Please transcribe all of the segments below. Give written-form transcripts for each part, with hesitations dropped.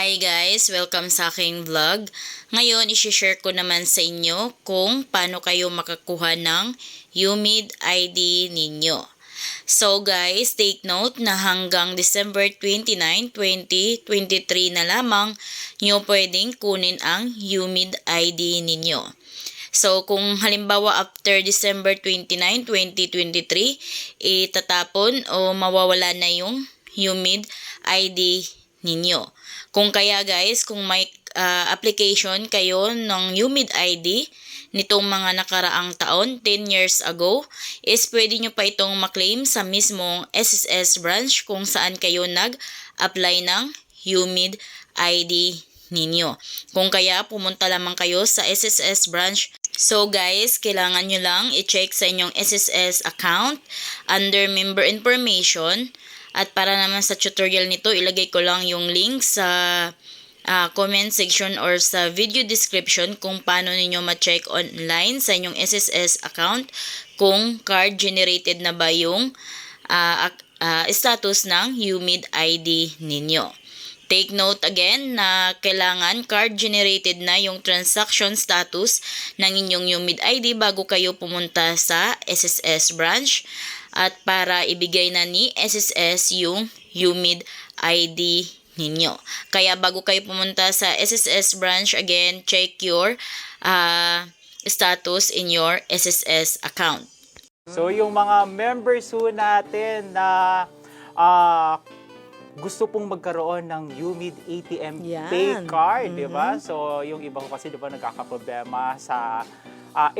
Hi guys! Welcome sa aking vlog. Ngayon, isi-share ko naman sa inyo kung paano kayo makakuha ng UMID ID ninyo. So guys, take note na hanggang December 29, 2023 na lamang nyo pwedeng kunin ang UMID ID ninyo. So kung halimbawa after December 29, 2023, itatapon o mawawala na yung UMID ID ninyo. Kung kaya guys, kung may application kayo ng UMID ID nitong mga nakaraang taon, 10 years ago, is pwede nyo pa itong maklaim sa mismong SSS branch kung saan kayo nag-apply ng UMID ID ninyo. Kung kaya, pumunta lamang kayo sa SSS branch. So guys, kailangan nyo lang i-check sa inyong SSS account under member information. At para naman sa tutorial nito, ilagay ko lang yung link sa comment section or sa video description kung paano ninyo ma-check online sa inyong SSS account kung card generated na ba yung status ng UMID ID ninyo. Take note again na kailangan card generated na yung transaction status ng inyong UMID ID bago kayo pumunta sa SSS branch at para ibigay na ni SSS yung UMID ID ninyo. Kaya bago kayo pumunta sa SSS branch, again, check your status in your SSS account. So yung mga members ho natin na gusto pong magkaroon ng UMID ATM Pay Card, di ba? So yung iba ko kasi di ba nagkakaproblema sa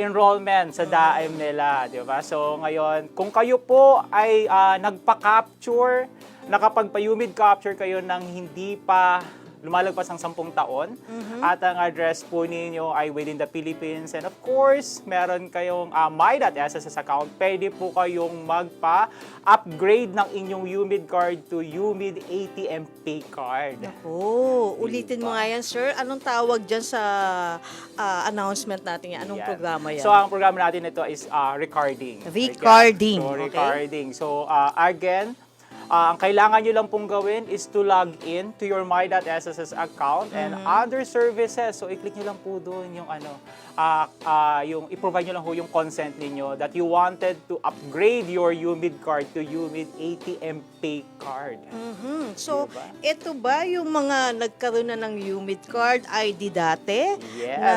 enrollment sa DAIM nila, di ba? So ngayon, kung kayo po ay nagpa-capture, nakapagpa-UMID capture kayo ng hindi pa lumalagpas ng 10 taon at ang address po ninyo ay within the Philippines and of course, meron kayong My.SSS account, pwede po kayong magpa-upgrade ng inyong UMID card to UMID ATM Pay Card. Oh, ulitin mo nga yan, sir. Anong tawag dyan sa announcement natin yan? Anong programa yan? So, ang programa natin ito is recording. Recording. So, Okay. recording. So, again, ang kailangan nyo lang pong gawin is to log in to your My.SSS account and other services. So, i-click nyo lang po doon yung yung i-provide nyo lang po yung consent ninyo that you wanted to upgrade your UMID card to UMID ATM Pay Card. So, Diba? ito ba yung mga nagkaroon na ng UMID card ID dati? Yes. Na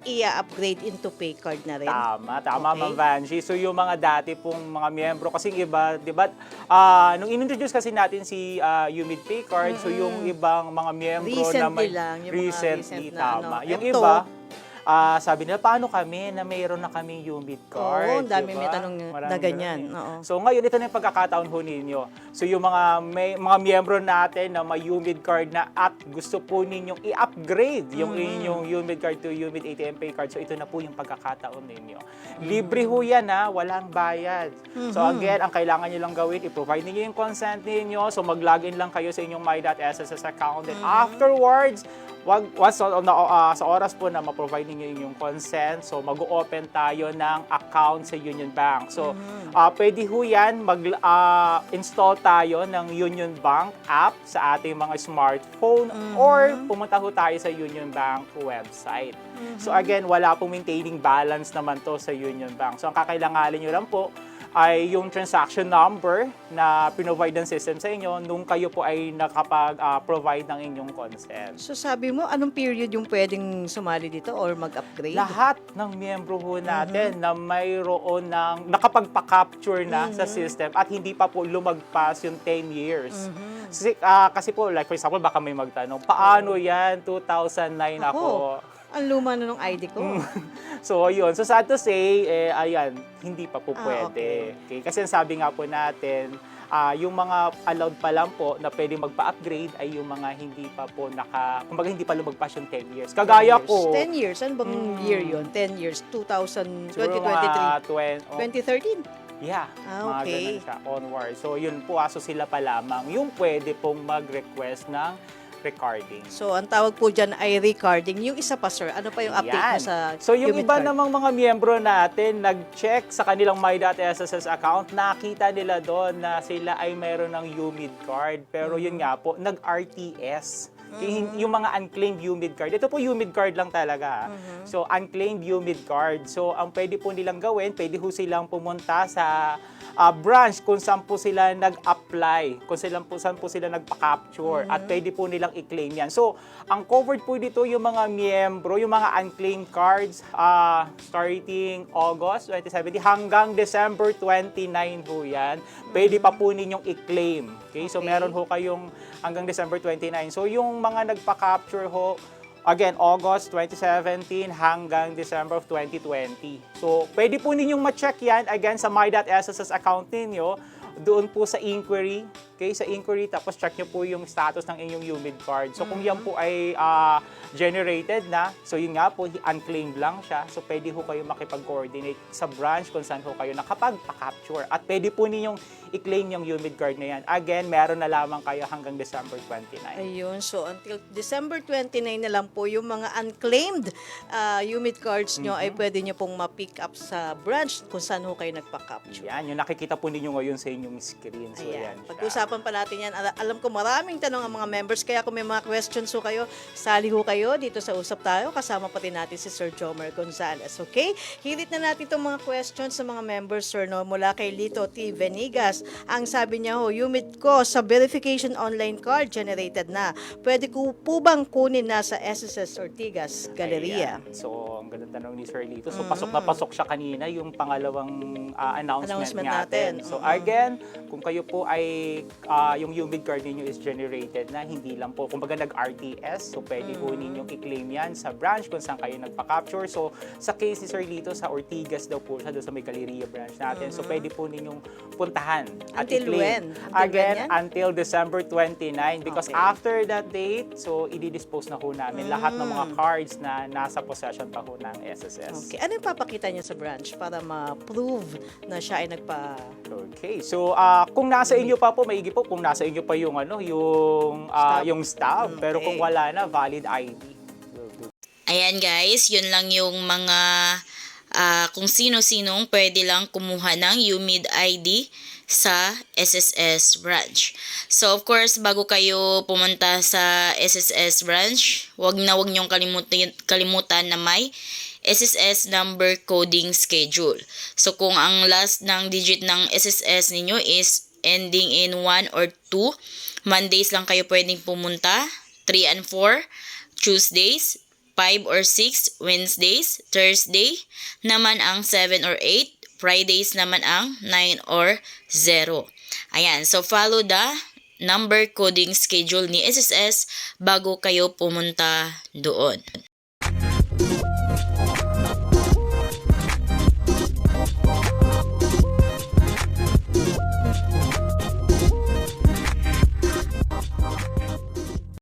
i-upgrade into pay card na rin? Tama, Okay. Ma'am Vanjie. So yung mga dati pong mga miyembro, kasing iba, di ba, nung in-introduce kasi natin si UMID Pay Card, so yung ibang mga miyembro na may Recently lang, yung mga recently, recent na tama. ano. Yung Ito, iba, sabi nila, paano kami na mayroon na kami UMID card? Oo, ang dami diba? may tanong Maraming na ganyan. ganun eh. Oo. So ngayon, ito na yung pagkakataon ho ninyo. So yung mga miyembro natin na may UMID card na at gusto po ninyong i-upgrade yung inyong UMID card to UMID ATM Pay Card. So ito na po yung pagkakataon ninyo. Libre ho yan walang bayad. So again, ang kailangan nyo lang gawin, i-provide ninyo yung consent ninyo. So mag-login lang kayo sa inyong My.SSS account. And afterwards, sa oras po na ma-provide ninyo yung consent, so mag-open tayo ng account sa Union Bank. So, pwede ho yan, mag-install tayo ng Union Bank app sa ating mga smartphone or pumunta ho tayo sa Union Bank website. So again, wala pong maintaining balance naman to sa Union Bank. So, ang kakailanganin nyo lang po ay yung transaction number na pinrovide ng system sa inyo nung kayo po ay nakapag-provide ng inyong consent. So, sabi mo, anong period yung pwedeng sumali dito or mag-upgrade? Lahat ng miyembro ho natin na mayroon ng nakapagpa-capture na sa system at hindi pa po lumagpas yung 10 years. Kasi po, like for example, baka may magtanong, paano yan? 2009 ako. Ang luma na nung ID ko. So, yun. So, sad to say, ayan, hindi pa po pwede. Okay. Kasi sabi nga po natin, yung mga allowed pa lang po na pwede magpa-upgrade ay yung mga hindi pa po kumbaga hindi pa lumagpas yung 10 years. Kagaya 10 ko. 10 years? Ano bang year yun? 10 years? 2023? Siguro mga 2013? Yeah, mga Okay. ganun siya, onward. So, yun po, aso sila pa lamang yung pwede pong mag-request ng recording. So, ang tawag po dyan ay recording. Yung isa pa, sir, ano pa yung update mo Yan. sa So, yung UMID iba card? namang mga miyembro natin, nag-check sa kanilang My.SSS account, nakita nila doon na sila ay mayroon ng UMID card. Pero yun nga po, nag-RTS. Yung mga unclaimed UMID card. Ito po UMID card lang talaga. So, unclaimed UMID card. So, ang pwede po nilang gawin, pwede po silang pumunta sa branch kung saan po sila nag-apply, kung saan po sila nagpa-capture, at pwede po nilang i-claim yan. So, ang covered po dito yung mga miyembro, yung mga unclaimed cards, starting August 2017 hanggang December 29 po yan. Pwede pa po ninyong i-claim. Okay? So, meron ho kayong hanggang December 29. So, yung mga nagpa-capture ho, again, August 2017 hanggang December of 2020. So, pwede po ninyong ma-check yan, again, sa my.sss account ninyo, doon po sa inquiry. Okay, sa inquiry, tapos check nyo po yung status ng inyong UMID card. So, kung yan po ay generated na, so yun nga po, unclaimed lang siya. So, pwede ho kayo makipag-coordinate sa branch kung saan ho kayo nakapag-capture. At pwede po ninyong i-claim yung UMID card na yan. Again, meron na lamang kayo hanggang December 29. Ayun, so until December 29 na lang po yung mga unclaimed UMID cards nyo ay pwede nyo pong ma-pick up sa branch kung saan ho kayo nagpa-capture. Yan, yung nakikita po ninyo ngayon sa inyong screen. So, Ayan. yan siya. Pag-usapan pa natin yan. Alam ko maraming tanong ang mga members, kaya kung may mga questions ho kayo, sali ho kayo dito sa Usap Tayo. Kasama pa din natin si Sir Jomer Gonzalez. Okay? Hirit na natin itong mga questions sa mga members, sir, no? Mula kay Lito T. Venigas. Ang sabi niya ho, UMID ko sa verification online card generated na. Pwede ko po bang kunin na sa SSS Ortigas Galleria? Ayan. So, ang ganda tanong ni Sir Lito. So, pasok na pasok siya kanina yung pangalawang announcement natin. So, again, kung kayo po ay yung UMID card ninyo is generated na, hindi lang po, kumbaga nag-RTS, so pwede po ninyong i-claim yan sa branch kung saan kayo nagpa-capture. So, sa case ni Sir Lito, sa Ortigas daw po siya, doon sa may Galleria branch natin. So, pwede po ninyong puntahan at Until i-claim. when? Until Again, when yan? until December 29. Because Okay. after that date, so i-dispose na po namin lahat ng mga cards na nasa possession pa po ng SSS. Okay. Ano yung papakita niya sa branch para ma-prove na siya ay Okay. So, kung nasa inyo pa po, maigi po kung nasa inyo pa yung Stub. yung stub, pero Okay. kung wala na, valid ID. Ayan guys, yun lang yung mga kung sino-sinong pwede lang kumuha ng UMID ID sa SSS branch. So of course, bago kayo pumunta sa SSS branch, wag niyong kalimutan na may SSS number coding schedule. So kung ang last ng digit ng SSS ninyo is ending in 1 or 2, Mondays lang kayo pwedeng pumunta, 3 and 4, Tuesdays, 5 or 6, Wednesdays, Thursday naman ang 7 or 8, Fridays naman ang 9 or 0. Ayan, so follow the number coding schedule ni SSS bago kayo pumunta doon.